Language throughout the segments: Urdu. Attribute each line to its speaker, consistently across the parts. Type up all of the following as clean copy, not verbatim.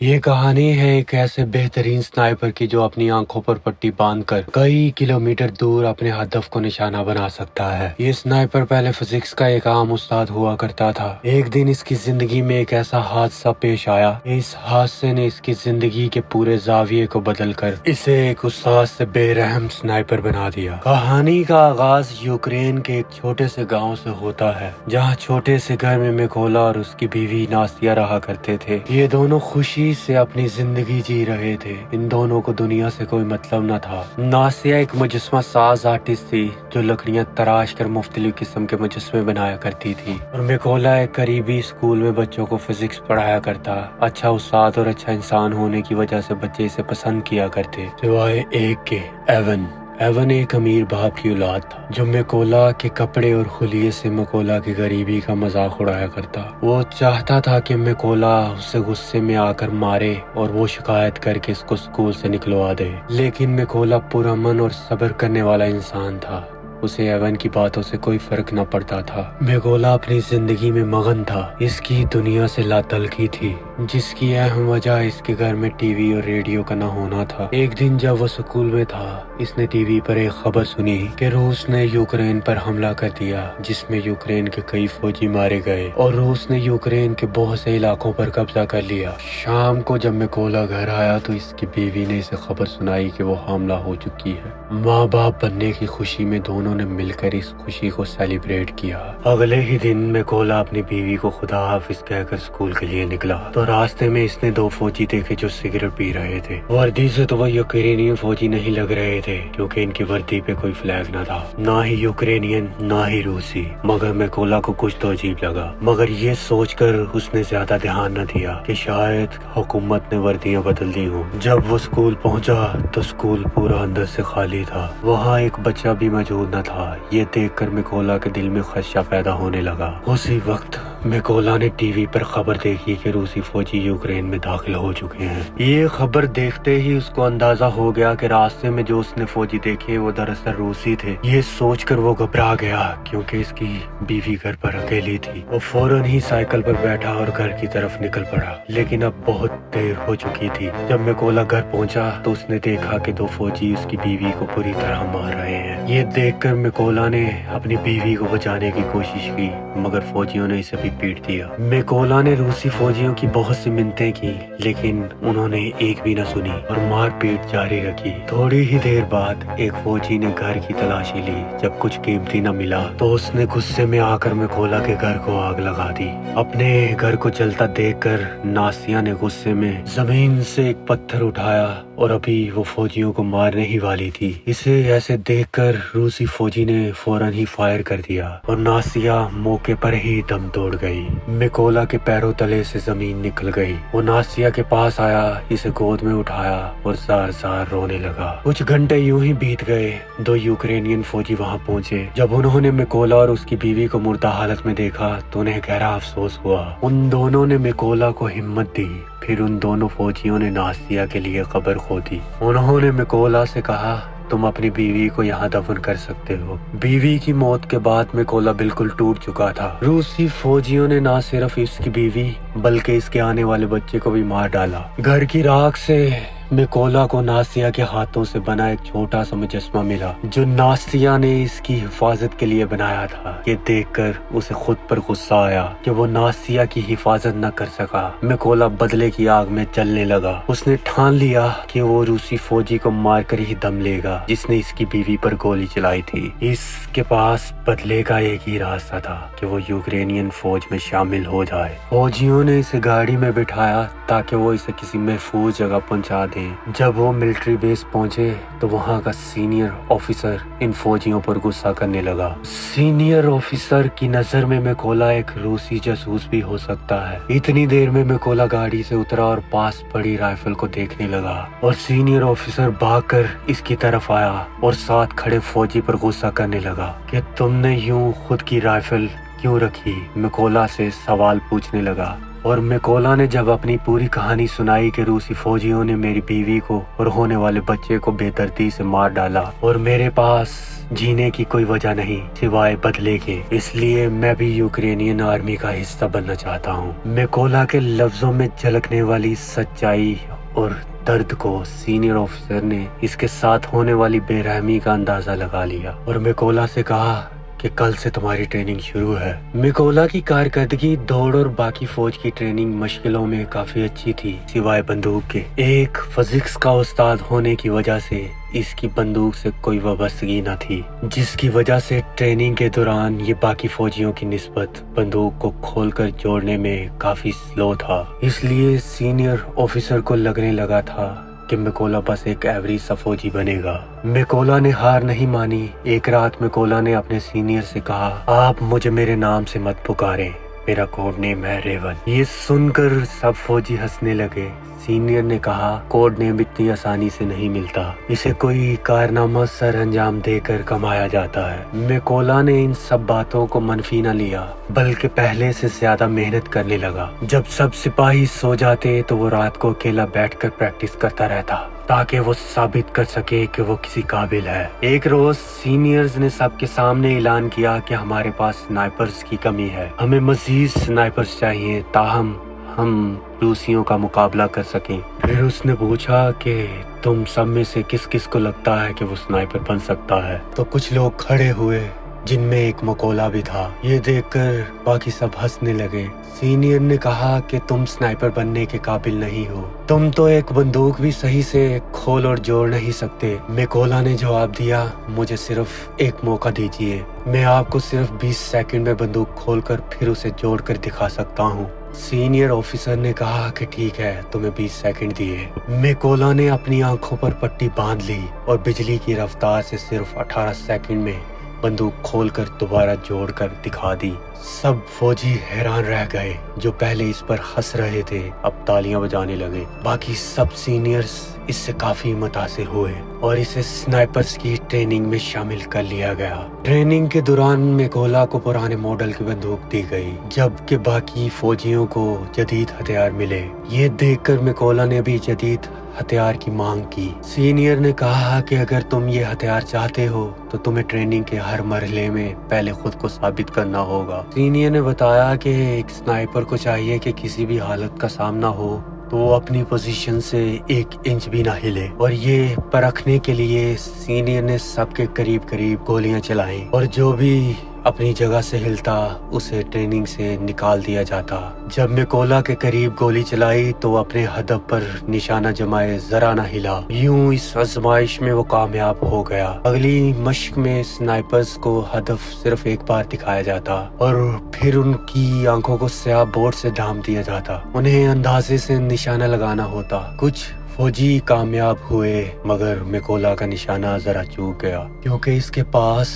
Speaker 1: یہ کہانی ہے ایک ایسے بہترین سنائپر کی جو اپنی آنکھوں پر پٹی باندھ کر کئی کلومیٹر دور اپنے ہدف کو نشانہ بنا سکتا ہے۔ یہ سنائپر پہلے فزکس کا ایک عام استاد ہوا کرتا تھا۔ ایک دن اس کی زندگی میں ایک ایسا حادثہ پیش آیا، اس حادثے نے اس کی زندگی کے پورے زاویے کو بدل کر اسے ایک استاد سے بے رحم سنائپر بنا دیا۔ کہانی کا آغاز یوکرین کے ایک چھوٹے سے گاؤں سے ہوتا ہے، جہاں چھوٹے سے گھر میں میکولا اور اس کی بیوی ناستیا رہا کرتے تھے۔ یہ دونوں خوشی سے اپنی زندگی جی رہے تھے۔ ان دونوں کو دنیا سے کوئی مطلب نہ تھا۔ ناستیا ایک مجسمہ ساز آرٹسٹ تھی جو لکڑیاں تراش کر مختلف قسم کے مجسمے بنایا کرتی تھی، اور میکولا ایک قریبی اسکول میں بچوں کو فزکس پڑھایا کرتا۔ اچھا استاد اور اچھا انسان ہونے کی وجہ سے بچے اسے پسند کیا کرتے، سوائے ایک کے، ایون۔ ایون ایک امیر باپ کی اولاد تھا جو میکولا کے کپڑے اور خلیے سے میکولا کی غریبی کا مذاق اڑایا کرتا۔ وہ چاہتا تھا کہ میکولا اسے غصے میں آ کر مارے اور وہ شکایت کر کے اس کو اسکول سے نکلوا دے، لیکن میکولا پرامن اور صبر کرنے والا انسان تھا۔ اسے ایون کی باتوں سے کوئی فرق نہ پڑتا تھا۔ میکولا اپنی زندگی میں مگن تھا، اس کی دنیا سے لاتعلقی تھی، جس کی اہم وجہ اس کے گھر میں ٹی وی اور ریڈیو کا نہ ہونا تھا۔ ایک دن جب وہ اسکول میں تھا، اس نے ٹی وی پر ایک خبر سنی کہ روس نے یوکرین پر حملہ کر دیا، جس میں یوکرین کے کئی فوجی مارے گئے اور روس نے یوکرین کے بہت سے علاقوں پر قبضہ کر لیا۔ شام کو جب میکولا گھر آیا تو اس کی بیوی نے اسے خبر سنائی کہ وہ حاملہ ہو چکی ہے۔ ماں باپ بننے کی خوشی میں دونوں نے مل کر اس خوشی کو سیلیبریٹ کیا۔ اگلے ہی دن میکولا اپنی بیوی کو خدا حافظ کہہ کر اسکول کے لیے نکلا تو راستے میں اس نے دو فوجی دیکھے جو سگریٹ پی رہے تھے۔ وردی سے تو وہ یوکرینین فوجی نہیں لگ رہے تھے کیونکہ ان کی وردی پہ کوئی فلیگ نہ تھا، نہ ہی یوکرینین نہ ہی روسی، مگر میکولا کو کچھ تو عجیب لگا، مگر یہ سوچ کر اس نے زیادہ دھیان نہ دیا کہ شاید حکومت نے وردیاں بدل دی ہوں۔ جب وہ اسکول پہنچا تو اسکول پورا اندر سے خالی تھا، وہاں ایک بچہ بھی موجود نہ تھا۔ یہ دیکھ کر میکولا کے دل میں خدشہ پیدا ہونے لگا۔ اسی وقت میکولا نے ٹی وی پر خبر دیکھی کہ روسی فوجی یوکرین میں داخل ہو چکے ہیں۔ یہ خبر دیکھتے ہی اس کو اندازہ ہو گیا کہ راستے میں جو اس نے فوجی دیکھے وہ دراصل روسی تھے۔ یہ سوچ کر وہ گھبرا گیا کیونکہ اس کی بیوی گھر پر اکیلی تھی۔ وہ فوراً ہی سائیکل پر بیٹھا اور گھر کی طرف نکل پڑا، لیکن اب بہت دیر ہو چکی تھی۔ جب میکولا گھر پہنچا تو اس نے دیکھا کہ دو فوجی اس کی بیوی کو بری طرح مار رہے ہیں۔ یہ دیکھ کر میکولا نے اپنی بیوی کو بچانے کی کوشش کی، مگر فوجیوں نے اسے بھی پیٹ دیا۔ میکولا نے روسی فوجیوں کی بہت سی منتیں کی، لیکن انہوں نے ایک بھی نہ سنی اور مار پیٹ جاری رکھی۔ تھوڑی ہی دیر بعد ایک فوجی نے گھر کی تلاشی لی۔ جب کچھ قیمتی نہ ملا تو اس نے غصے میں آ کر میکولا کے گھر کو آگ لگا دی۔ اپنے گھر کو جلتا دیکھ کر ناستیا نے غصے میں زمین سے ایک پتھر اٹھایا اور ابھی وہ فوجیوں کو مارنے ہی والی تھی۔ اسے ایسے دیکھ کر روسی فوجی نے فوراً ہی فائر کر دیا اور ناستیا موقع پر ہی دم توڑ گئی۔ میکولا کے پیروں تلے سے زمین نکل گئی۔ وہ ناستیا کے پاس آیا، اسے گود میں اٹھایا اور زار زار رونے لگا۔ کچھ گھنٹے یوں ہی بیت گئے۔ دو یوکرینین فوجی وہاں پہنچے۔ جب انہوں نے میکولا اور اس کی بیوی کو مردہ حالت میں دیکھا تو انہیں گہرا افسوس ہوا۔ ان دونوں نے میکولا کو ہمت دی۔ پھر ان دونوں فوجیوں نے ناستیا کے لیے قبر کھودی۔ انہوں نے میکولا سے کہا، تم اپنی بیوی کو یہاں دفن کر سکتے ہو۔ بیوی کی موت کے بعد میکولا بالکل ٹوٹ چکا تھا۔ روسی فوجیوں نے نہ صرف اس کی بیوی بلکہ اس کے آنے والے بچے کو بھی مار ڈالا۔ گھر کی راکھ سے میکولا کو ناستیا کے ہاتھوں سے بنا ایک چھوٹا سا مجسمہ ملا جو ناستیا نے اس کی حفاظت کے لیے بنایا تھا۔ یہ دیکھ کر اسے خود پر غصہ آیا کہ وہ ناستیا کی حفاظت نہ کر سکا۔ میکولا بدلے کی آگ میں جلنے لگا۔ اس نے ٹھان لیا کہ وہ روسی فوجی کو مار کر ہی دم لے گا جس نے اس کی بیوی پر گولی چلائی تھی۔ اس کے پاس بدلے کا ایک ہی راستہ تھا کہ وہ یوکرینین فوج میں شامل ہو جائے۔ فوجیوں نے اسے گاڑی میں بٹھایا تاکہ وہ اسے کسی محفوظ جگہ پہنچا دیں۔ جب وہ ملٹری بیس پہنچے تو وہاں کا سینئر آفیسر ان فوجیوں پر غصہ کرنے لگا۔ سینئر آفیسر کی نظر میں میکولا ایک روسی جاسوس بھی ہو سکتا ہے۔ اتنی دیر میں میکولا گاڑی سے اترا اور پاس پڑی رائفل کو دیکھنے لگا اور سینئر آفیسر بھاگ کر اس کی طرف آیا اور ساتھ کھڑے فوجی پر غصہ کرنے لگا کہ تم نے یوں خود کی رائفل کیوں رکھی؟ میکولا سے سوال پوچھنے لگا۔ اور میکولا نے جب اپنی پوری کہانی سنائی کہ روسی فوجیوں نے میری بیوی کو اور ہونے والے بچے کو بے دردی سے مار ڈالا اور میرے پاس جینے کی کوئی وجہ نہیں سوائے بدلے کے، اس لیے میں بھی یوکرینین آرمی کا حصہ بننا چاہتا ہوں۔ میکولا کے لفظوں میں جھلکنے والی سچائی اور درد کو سینئر آفیسر نے اس کے ساتھ ہونے والی بے رحمی کا اندازہ لگا لیا اور میکولا سے کہا کہ کل سے تمہاری ٹریننگ شروع ہے۔ میکولا کی کارکردگی دوڑ اور باقی فوج کی ٹریننگ مشکلوں میں کافی اچھی تھی سوائے بندوق کے۔ ایک فزکس کا استاد ہونے کی وجہ سے اس کی بندوق سے کوئی وابستگی نہ تھی، جس کی وجہ سے ٹریننگ کے دوران یہ باقی فوجیوں کی نسبت بندوق کو کھول کر جوڑنے میں کافی سلو تھا۔ اس لیے سینئر آفیسر کو لگنے لگا تھا کہ میکولا بس ایک ایوریج سا فوجی بنے گا۔ میکولا نے ہار نہیں مانی۔ ایک رات میکولا نے اپنے سینئر سے کہا، آپ مجھے میرے نام سے مت پکاریں، میرا کوڈ نیم ہے ریون۔ یہ سن کر سب فوجی ہنسنے لگے۔ سینئر نے کہا، کوڈ نیم اتنی آسانی سے نہیں ملتا، اسے کوئی کارنامہ سر انجام دے کر کمایا جاتا ہے۔ میکولا نے ان سب باتوں کو منفی نہ لیا، بلکہ پہلے سے زیادہ محنت کرنے لگا۔ جب سب سپاہی سو جاتے تو وہ رات کو اکیلا بیٹھ کر پریکٹس کرتا رہتا تاکہ وہ ثابت کر سکے کہ وہ کسی قابل ہے۔ ایک روز سینئرز نے سب کے سامنے اعلان کیا کہ ہمارے پاس سنائپرز کی کمی ہے، ہمیں مزید سنائپرز چاہیے تاہم ہم روسیوں کا مقابلہ کر سکیں۔ پھر اس نے پوچھا کہ تم سب میں سے کس کس کو لگتا ہے کہ وہ سنائپر بن سکتا ہے؟ تو کچھ لوگ کھڑے ہوئے جن میں ایک میکولا بھی تھا۔ یہ دیکھ کر باقی سب ہنسنے لگے۔ سینئر نے کہا کہ تم سنائپر بننے کے قابل نہیں ہو، تم تو ایک بندوق بھی صحیح سے کھول اور جوڑ نہیں سکتے۔ میکولا نے جواب دیا، مجھے صرف ایک موقع دیجیے، میں آپ کو صرف 20 سیکنڈ میں بندوق کھول کر پھر اسے جوڑ کر دکھا سکتا ہوں۔ سینئر آفیسر نے کہا کہ ٹھیک ہے، تمہیں 20 سیکنڈ دیے۔ میکولا نے اپنی آنکھوں پر پٹی باندھ لی اور بجلی کی رفتار سے صرف 18 سیکنڈ میں بندوق کھول کر دوبارہ جوڑ کر دکھا دی۔ سب فوجی حیران رہ گئے، جو پہلے اس پر ہنس رہے تھے اب تالیاں بجانے لگے۔ باقی سب سینئرز اس سے کافی متاثر ہوئے اور اسے سنائپرز کی ٹریننگ میں شامل کر لیا گیا۔ ٹریننگ کے دوران میکولا کو پرانے ماڈل کی بندوق دی گئی، جبکہ باقی فوجیوں کو جدید ہتھیار ملے۔ یہ دیکھ کر میکولا نے بھی جدید ہتھیار کی مانگ کی۔ سینئر نے کہا کہ اگر تم یہ ہتھیار چاہتے ہو تو تمہیں ٹریننگ کے ہر مرحلے میں پہلے خود کو ثابت کرنا ہوگا۔ سینئر نے بتایا کہ ایک سنائپر کو چاہیے کہ کسی بھی حالت کا سامنا ہو تو وہ اپنی پوزیشن سے 1 انچ بھی نہ ہلے، اور یہ پرکھنے کے لیے سینئر نے سب کے قریب گولیاں چلائیں اور جو بھی اپنی جگہ سے ہلتا اسے ٹریننگ سے نکال دیا جاتا۔ جب میکولا کے قریب گولی چلائی تو وہ اپنے ہدف پر نشانہ جمائے ذرا نہ ہلا۔ یوں اس آزمائش میں وہ کامیاب ہو گیا۔ اگلی مشق میں سنائپرز کو ہدف صرف ایک بار دکھایا جاتا اور پھر ان کی آنکھوں کو سیاہ بورڈ سے ڈھانپ دیا جاتا، انہیں اندازے سے نشانہ لگانا ہوتا۔ کچھ فوجی کامیاب ہوئے مگر میکولا کا نشانہ ذرا چوک گیا کیونکہ اس کے پاس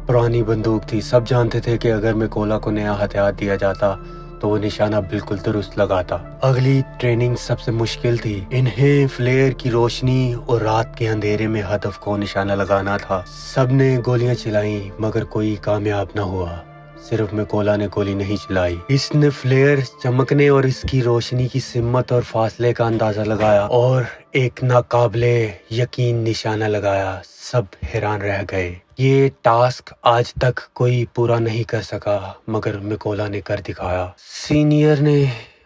Speaker 1: پرانی بندوق تھی۔ سب جانتے تھے کہ اگر میکولا کو نیا ہتھیار دیا جاتا تو وہ نشانہ بالکل درست لگاتا۔ اگلی ٹریننگ سب سے مشکل تھی۔ انہیں فلیئر کی روشنی اور رات کے اندھیرے میں ہدف کو نشانہ لگانا تھا۔ سب نے گولیاں چلائیں مگر کوئی کامیاب نہ ہوا، صرف میکولا نے گولی نہیں چلائی۔ اس نے فلیئر چمکنے اور اس کی روشنی کی سمت اور فاصلے کا اندازہ لگایا اور ایک ناقابل یقین نشانہ لگایا۔ سب حیران رہ گئے۔ یہ ٹاسک آج تک کوئی پورا نہیں کر سکا مگر میکولا نے کر دکھایا۔ سینئر نے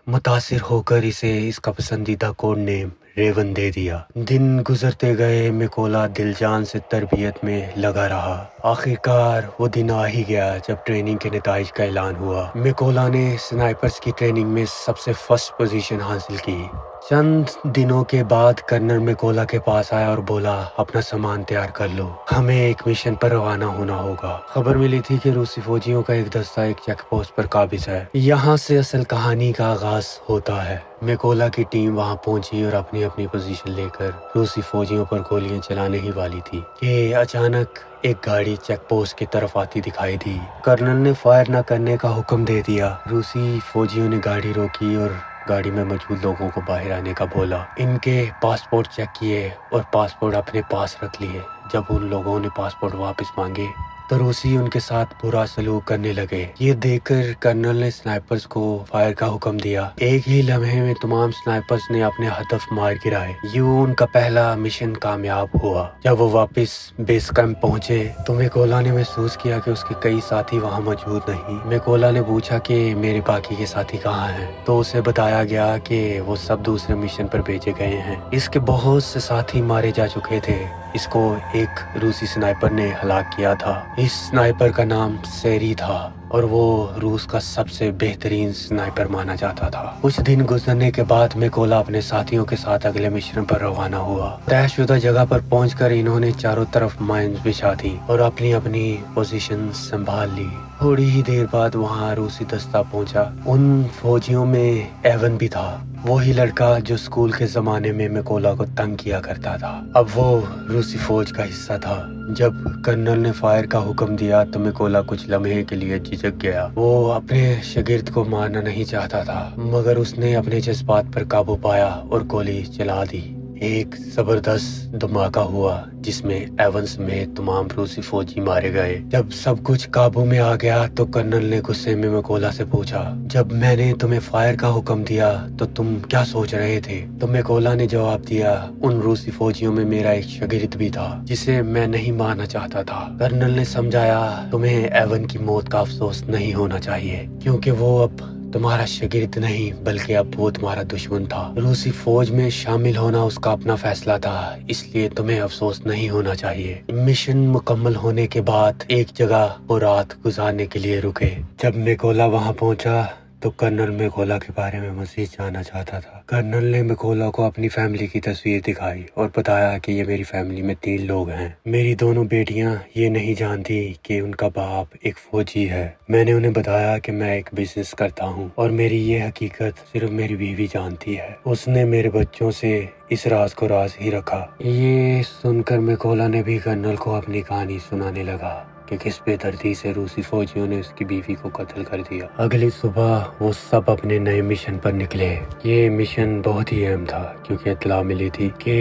Speaker 1: متاثر ہو کر اسے اس کا پسندیدہ کوڈ نیم ریون دے دیا۔ دن گزرتے گئے، میکولا دل جان سے تربیت میں لگا رہا۔ آخرکار وہ دن آ ہی گیا جب ٹریننگ کے نتائج کا اعلان ہوا۔ میکولا نے سنائپرز کی ٹریننگ میں سب سے فرسٹ پوزیشن حاصل کی۔ چند دنوں کے بعد کرنل میکولا کے پاس آیا اور بولا، اپنا سامان تیار کر لو، ہمیں ایک مشن پر روانہ ہونا ہوگا۔ خبر ملی تھی کہ روسی فوجیوں کا ایک دستہ ایک چیک پوسٹ پر قابض ہے۔ یہاں سے اصل کہانی کا آغاز ہوتا ہے۔ میکولا کی ٹیم وہاں پہنچی اور اپنی اپنی پوزیشن لے کر روسی فوجیوں پر گولیاں چلانے ہی والی تھی کہ اچانک ایک گاڑی چیک پوسٹ کی طرف آتی دکھائی دی۔ کرنل نے فائر نہ کرنے کا حکم دے دیا۔ روسی فوجیوں نے گاڑی روکی اور گاڑی میں موجود لوگوں کو باہر آنے کا بولا۔ ان کے پاسپورٹ چیک کیے اور پاسپورٹ اپنے پاس رکھ لیے۔ جب ان لوگوں نے پاسپورٹ واپس مانگے تو روسی ان کے ساتھ برا سلوک کرنے لگے۔ یہ دیکھ کر کرنل نے سنائپرز کو فائر کا حکم دیا۔ ایک ہی لمحے میں تمام سنائپرز نے اپنے ہدف مار گرائے۔ یوں ان کا پہلا مشن کامیاب ہوا۔ جب وہ واپس بیس کیمپ پہنچے تو میکولا نے محسوس کیا کہ اس کے کئی ساتھی وہاں موجود نہیں۔ میکولا نے پوچھا کہ میرے باقی کے ساتھی کہاں ہیں، تو اسے بتایا گیا کہ وہ سب دوسرے مشن پر بھیجے گئے ہیں۔ اس کے بہت سے ساتھی مارے جا چکے تھے۔ اس کو ایک روسی سنائپر نے ہلاک کیا تھا۔ اس سنائپر کا نام سیری تھا اور وہ روس کا سب سے بہترین سنائپر مانا جاتا تھا۔ کچھ دن گزرنے کے بعد میکولا اپنے ساتھیوں کے ساتھ اگلے مشن پر روانہ ہوا۔ طے شدہ جگہ پر پہنچ کر انہوں نے چاروں طرف مائنز بچھا دی اور اپنی اپنی پوزیشن سنبھال لی۔ تھوڑی ہی دیر بعد وہاں روسی دستہ پہنچا۔ ان فوجیوں میں ایون بھی تھا، وہی لڑکا جو اسکول کے زمانے میں میکولا کو تنگ کیا کرتا تھا۔ اب وہ روسی فوج کا حصہ تھا۔ جب کرنل نے فائر کا حکم دیا تو میکولا کچھ لمحے کے لیے جھجک گیا۔ وہ اپنے شاگرد کو مارنا نہیں چاہتا تھا، مگر اس نے اپنے جذبات پر قابو پایا اور گولی چلا دی۔ ایک زبردست دھماکہ ہوا جس میں ایون سمیت تمام روسی فوجی مارے گئے۔ جب سب کچھ قابو میں آ گیا تو کرنل نے غصے میں میکولا سے پوچھا، جب میں نے تمہیں فائر کا حکم دیا تو تم کیا سوچ رہے تھے؟ تو میکولا نے جواب دیا، ان روسی فوجیوں میں میرا ایک شاگرد بھی تھا جسے میں نہیں مارنا چاہتا تھا۔ کرنل نے سمجھایا، تمہیں ایون کی موت کا افسوس نہیں ہونا چاہیے کیونکہ وہ اب تمہارا شاگرد نہیں بلکہ اب وہ تمہارا دشمن تھا۔ روسی فوج میں شامل ہونا اس کا اپنا فیصلہ تھا، اس لیے تمہیں افسوس نہیں ہونا چاہیے۔ مشن مکمل ہونے کے بعد ایک جگہ وہ رات گزارنے کے لیے رکے۔ جب میکولا وہاں پہنچا تو کرنل میکولا کے بارے میں مزید جاننا چاہتا تھا۔ کرنل نے میکولا کو اپنی فیملی کی تصویر دکھائی اور بتایا کہ یہ میری فیملی میں 3 لوگ ہیں۔ میری دونوں بیٹیاں یہ نہیں جانتی کہ ان کا باپ ایک فوجی ہے۔ میں نے انہیں بتایا کہ میں ایک بزنس کرتا ہوں اور میری یہ حقیقت صرف میری بیوی جانتی ہے۔ اس نے میرے بچوں سے اس راز کو راز ہی رکھا۔ یہ سن کر میکولا نے بھی کرنل کو اپنی کہانی سنانے لگا کہ کس بے دردی سے روسی فوجیوں نے اس کی بیوی کو قتل کر دیا۔ اگلی صبح وہ سب اپنے نئے مشن پر نکلے۔ یہ مشن بہت ہی اہم تھا کیونکہ اطلاع ملی تھی کہ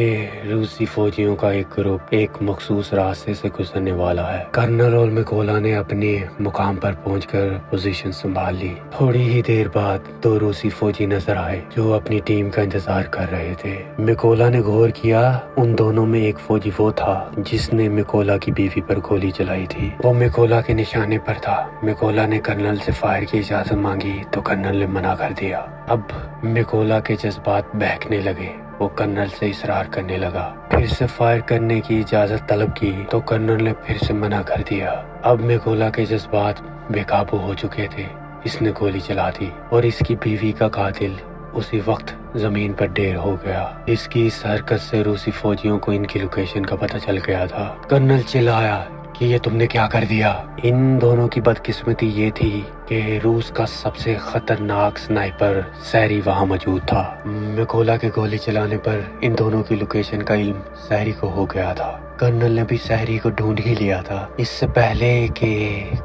Speaker 1: روسی فوجیوں کا ایک گروپ ایک مخصوص راستے سے گزرنے والا ہے۔ کرنل اور میکولا نے اپنے مقام پر پہنچ کر پوزیشن سنبھال لی۔ تھوڑی ہی دیر بعد 2 روسی فوجی نظر آئے جو اپنی ٹیم کا انتظار کر رہے تھے۔ میکولا نے غور کیا، ان دونوں میں ایک فوجی وہ تھا جس نے میکولا کی بیوی پر گولی چلائی تھی۔ وہ میکولا کے نشانے پر تھا۔ میکولا نے کرنل سے فائر کی اجازت مانگی تو کرنل نے منع کر دیا۔ اب میکولا کے جذبات بہکنے لگے۔ وہ کرنل سے اصرار کرنے لگا، پھر سے فائر کرنے کی اجازت طلب کی تو کرنل نے پھر سے منع کر دیا۔ اب میکولا کے جذبات بے قابو ہو چکے تھے۔ اس نے گولی چلا دی اور اس کی بیوی کا قاتل اسی وقت زمین پر ڈھیر ہو گیا۔ اس کی اس حرکت سے روسی فوجیوں کو ان کی لوکیشن کا پتہ چل گیا تھا۔ کرنل چلایا کہ یہ تم نے کیا کر دیا؟ ان دونوں کی بدقسمتی یہ تھی کہ روس کا سب سے خطرناک سنائپر سیری وہاں موجود تھا۔ میکولا کے گولی چلانے پر ان دونوں کی لوکیشن کا علم سیری کو ہو گیا تھا۔ کرنل نے بھی سیری کو ڈھونڈ ہی لیا تھا۔ اس سے پہلے کہ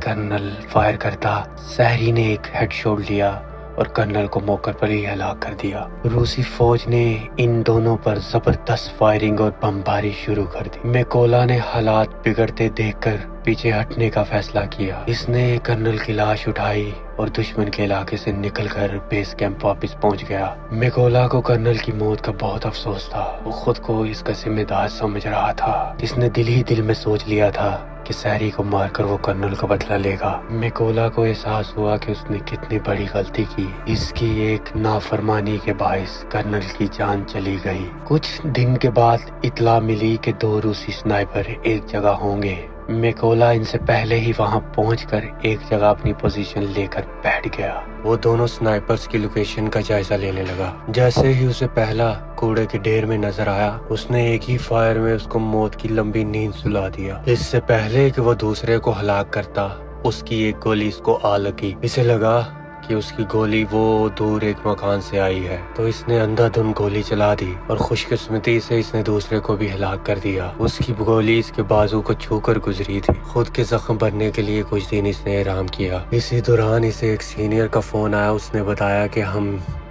Speaker 1: کرنل فائر کرتا، سیری نے ایک ہیڈ شاٹ لیا اور کرنل کو موقع پر ہی ہلاک کر دیا۔ روسی فوج نے ان دونوں پر زبردست فائرنگ اور بمباری شروع کر دی۔ میکولا نے حالات بگڑتے دیکھ کر پیچھے ہٹنے کا فیصلہ کیا۔ اس نے کرنل کی لاش اٹھائی اور دشمن کے علاقے سے نکل کر بیس کیمپ واپس پہنچ گیا۔ میکولا کو کرنل کی موت کا بہت افسوس تھا۔ وہ خود کو اس کا ذمہ دار سمجھ رہا تھا۔ اس نے دل ہی دل میں سوچ لیا تھا کہ سیری کو مار کر وہ کرنل کا بدلہ لے گا۔ میکولا کو احساس ہوا کہ اس نے کتنی بڑی غلطی کی۔ اس کی ایک نافرمانی کے باعث کرنل کی جان چلی گئی۔ کچھ دن کے بعد اطلاع ملی کہ 2 روسی سنائپر ایک جگہ ہوں گے۔ میکولا ان سے پہلے ہی وہاں پہنچ کر ایک جگہ اپنی پوزیشن لے کر بیٹھ گیا۔ وہ دونوں سنائپرز کی لوکیشن کا جائزہ لینے لگا۔ جیسے ہی اسے پہلا کوڑے کے ڈھیر میں نظر آیا، اس نے ایک ہی فائر میں اس کو موت کی لمبی نیند سلا دیا۔ اس سے پہلے کہ وہ دوسرے کو ہلاک کرتا، اس کی ایک گولی اس کو آ لگی۔ اسے لگا کہ اس کی گولی وہ دور ایک مکان سے آئی ہے، تو اس نے اندھا دھند گولی چلا دی اور خوش قسمتی سے اس نے دوسرے کو بھی ہلاک کر دیا۔ اس کی گولی اس کے بازو کو چھو کر گزری تھی۔ خود کے زخم بھرنے کے لیے کچھ دن اس نے آرام کیا۔ اسی دوران اسے ایک سینئر کا فون آیا۔ اس نے بتایا کہ ہم